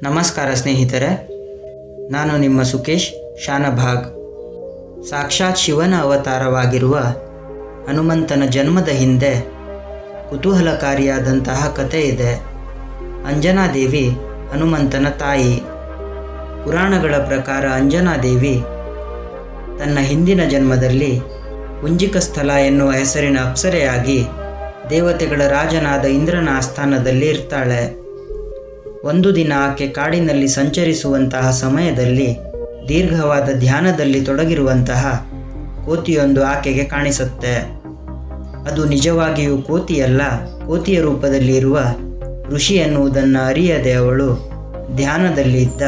ನಮಸ್ಕಾರ ಸ್ನೇಹಿತರೆ, ನಾನು ನಿಮ್ಮ ಸುಕೇಶ್ ಶಾನಭಾಗ್. ಸಾಕ್ಷಾತ್ ಶಿವನ ಅವತಾರವಾಗಿರುವ ಹನುಮಂತನ ಜನ್ಮದ ಹಿಂದೆ ಕುತೂಹಲಕಾರಿಯಾದಂತಹ ಕಥೆ ಇದೆ. ಅಂಜನಾದೇವಿ ಹನುಮಂತನ ತಾಯಿ. ಪುರಾಣಗಳ ಪ್ರಕಾರ ಅಂಜನಾದೇವಿ ತನ್ನ ಹಿಂದಿನ ಜನ್ಮದಲ್ಲಿ ಕುಂಜಿಕ ಸ್ಥಳ ಎನ್ನುವ ಹೆಸರಿನ ಅಪ್ಸರೆಯಾಗಿ ದೇವತೆಗಳ ರಾಜನಾದ ಇಂದ್ರನ ಆಸ್ಥಾನದಲ್ಲಿ ಇರ್ತಾಳೆ. ಒಂದು ದಿನ ಆಕೆ ಕಾಡಿನಲ್ಲಿ ಸಂಚರಿಸುವಂತಹ ಸಮಯದಲ್ಲಿ ದೀರ್ಘವಾದ ಧ್ಯಾನದಲ್ಲಿ ತೊಡಗಿರುವಂತಹ ಕೋತಿಯೊಂದು ಆಕೆಗೆ ಕಾಣಿಸುತ್ತೆ. ಅದು ನಿಜವಾಗಿಯೂ ಕೋತಿಯಲ್ಲ, ಕೋತಿಯ ರೂಪದಲ್ಲಿ ಇರುವ ಋಷಿ ಎನ್ನುವುದನ್ನು ಅರಿಯದೆ ಅವಳು ಧ್ಯಾನದಲ್ಲಿ ಇದ್ದ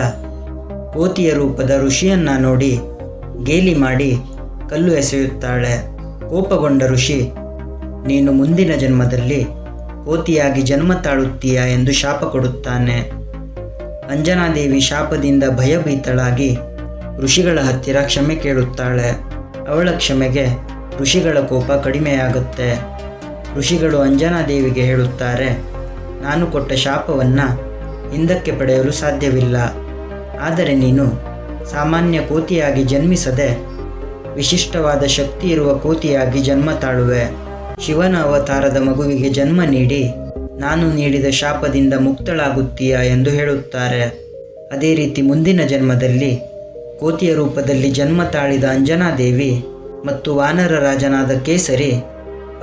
ಕೋತಿಯ ರೂಪದ ಋಷಿಯನ್ನು ನೋಡಿ ಗೇಲಿ ಮಾಡಿ ಕಲ್ಲು ಎಸೆಯುತ್ತಾಳೆ. ಕೋಪಗೊಂಡ ಋಷಿ, ನೀನು ಮುಂದಿನ ಜನ್ಮದಲ್ಲಿ ಕೋತಿಯಾಗಿ ಜನ್ಮ ತಾಳುತ್ತೀಯಾ ಎಂದು ಶಾಪ ಕೊಡುತ್ತಾನೆ. ಅಂಜನಾದೇವಿ ಶಾಪದಿಂದ ಭಯಭೀತಳಾಗಿ ಋಷಿಗಳ ಹತ್ತಿರ ಕ್ಷಮೆ ಕೇಳುತ್ತಾಳೆ. ಅವಳ ಕ್ಷಮೆಗೆ ಋಷಿಗಳ ಕೋಪ ಕಡಿಮೆಯಾಗುತ್ತೆ. ಋಷಿಗಳು ಅಂಜನಾದೇವಿಗೆ ಹೇಳುತ್ತಾರೆ, ನಾನು ಕೊಟ್ಟ ಶಾಪವನ್ನು ಹಿಂದಕ್ಕೆ ಪಡೆಯಲು ಸಾಧ್ಯವಿಲ್ಲ. ಆದರೆ ನೀನು ಸಾಮಾನ್ಯ ಕೋತಿಯಾಗಿ ಜನ್ಮಿಸದೆ ವಿಶಿಷ್ಟವಾದ ಶಕ್ತಿ ಇರುವ ಕೋತಿಯಾಗಿ ಜನ್ಮ ತಾಳುವೆ. ಶಿವನ ಅವತಾರದ ಮಗುವಿಗೆ ಜನ್ಮ ನೀಡಿ ನಾನು ನೀಡಿದ ಶಾಪದಿಂದ ಮುಕ್ತಳಾಗುತ್ತೀಯಾ ಎಂದು ಹೇಳುತ್ತಾರೆ. ಅದೇ ರೀತಿ ಮುಂದಿನ ಜನ್ಮದಲ್ಲಿ ಕೋತಿಯ ರೂಪದಲ್ಲಿ ಜನ್ಮ ತಾಳಿದ ಅಂಜನಾದೇವಿ ಮತ್ತು ವಾನರ ರಾಜನಾದ ಕೇಸರಿ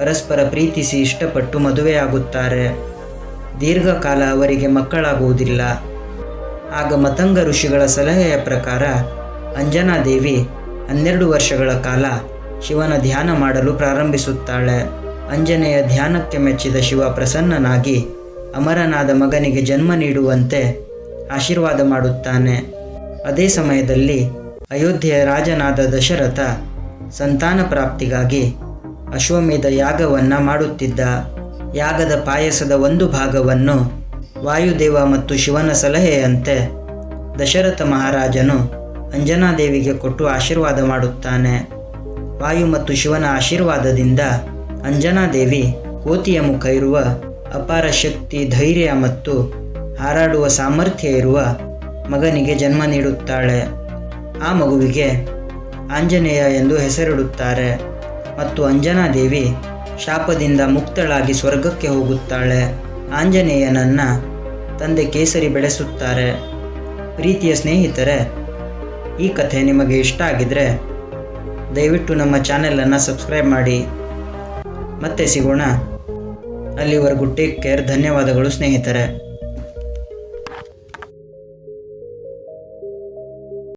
ಪರಸ್ಪರ ಪ್ರೀತಿಸಿ ಇಷ್ಟಪಟ್ಟು ಮದುವೆಯಾಗುತ್ತಾರೆ. ದೀರ್ಘಕಾಲ ಅವರಿಗೆ ಮಕ್ಕಳಾಗುವುದಿಲ್ಲ. ಆಗ ಮತಂಗ ಋಷಿಗಳ ಸಲಹೆಯ ಪ್ರಕಾರ ಅಂಜನಾದೇವಿ 12 ವರ್ಷಗಳ ಕಾಲ ಶಿವನ ಧ್ಯಾನ ಮಾಡಲು ಪ್ರಾರಂಭಿಸುತ್ತಾಳೆ. ಅಂಜನೆಯ ಧ್ಯಾನಕ್ಕೆ ಮೆಚ್ಚಿದ ಶಿವ ಪ್ರಸನ್ನನಾಗಿ ಅಮರನಾದ ಮಗನಿಗೆ ಜನ್ಮ ನೀಡುವಂತೆ ಆಶೀರ್ವಾದ ಮಾಡುತ್ತಾನೆ. ಅದೇ ಸಮಯದಲ್ಲಿ ಅಯೋಧ್ಯೆಯ ರಾಜನಾದ ದಶರಥ ಸಂತಾನ ಪ್ರಾಪ್ತಿಗಾಗಿ ಅಶ್ವಮೇಧ ಯಾಗವನ್ನು ಮಾಡುತ್ತಿದ್ದ. ಯಾಗದ ಪಾಯಸದ ಒಂದು ಭಾಗವನ್ನು ವಾಯುದೇವ ಮತ್ತು ಶಿವನ ಸಲಹೆಯಂತೆ ದಶರಥ ಮಹಾರಾಜನು ಅಂಜನಾದೇವಿಗೆ ಕೊಟ್ಟು ಆಶೀರ್ವಾದ ಮಾಡುತ್ತಾನೆ. ವಾಯು ಮತ್ತು ಶಿವನ ಆಶೀರ್ವಾದದಿಂದ ಅಂಜನಾದೇವಿ ಕೋತಿಯ ಮುಖ ಇರುವ ಅಪಾರ ಶಕ್ತಿ, ಧೈರ್ಯ ಮತ್ತು ಹಾರಾಡುವ ಸಾಮರ್ಥ್ಯ ಇರುವ ಮಗನಿಗೆ ಜನ್ಮ ನೀಡುತ್ತಾಳೆ. ಆ ಮಗುವಿಗೆ ಆಂಜನೇಯ ಎಂದು ಹೆಸರಿಡುತ್ತಾರೆ ಮತ್ತು ಅಂಜನಾದೇವಿ ಶಾಪದಿಂದ ಮುಕ್ತಳಾಗಿ ಸ್ವರ್ಗಕ್ಕೆ ಹೋಗುತ್ತಾಳೆ. ಆಂಜನೇಯನನ್ನು ತಂದೆ ಕೇಸರಿ ಬೆಳೆಸುತ್ತಾರೆ. ಪ್ರೀತಿಯ ಸ್ನೇಹಿತರೆ, ಈ ಕಥೆ ನಿಮಗೆ ಇಷ್ಟ ಆಗಿದ್ರೆ ದಯವಿಟ್ಟು ನಮ್ಮ ಚಾನೆಲನ್ನು ಸಬ್ಸ್ಕ್ರೈಬ್ ಮಾಡಿ. ಮತ್ತೆ ಸಿಗೋಣ. ಅಲ್ಲಿವರೆಗೂ ಟೇಕ್ ಕೇರ್. ಧನ್ಯವಾದಗಳು ಸ್ನೇಹಿತರೆ.